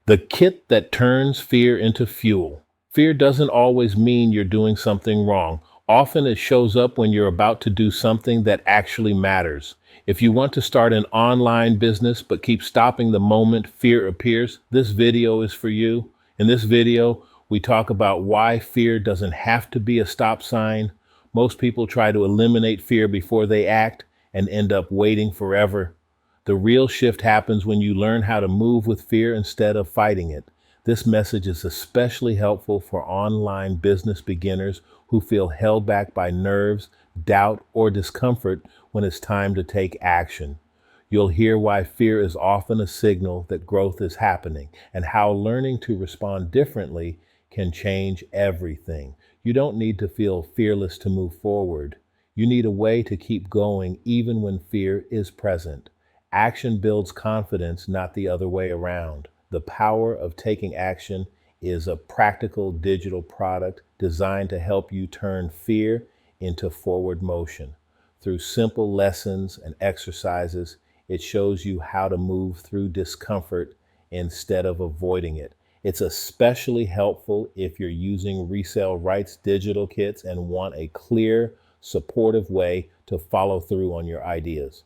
The kit that turns fear into fuel. Fear doesn't always mean you're doing something wrong. Often it shows up when you're about to do something that actually matters. If you want to start an online business but keep stopping the moment fear appears, this video is for you. In this video, we talk about why fear doesn't have to be a stop sign. Most people try to eliminate fear before they act and end up waiting forever. The real shift happens when you learn how to move with fear instead of fighting it. This message is especially helpful for online business beginners who feel held back by nerves, doubt, or discomfort when it's time to take action. You'll hear why fear is often a signal that growth is happening and how learning to respond differently can change everything. You don't need to feel fearless to move forward. You need a way to keep going even when fear is present. Action builds confidence, not the other way around. The power of taking action is a practical digital product designed to help you turn fear into forward motion. Through simple lessons and exercises, it shows you how to move through discomfort instead of avoiding it. It's especially helpful if you're using resale rights digital kits and want a clear, supportive way to follow through on your ideas.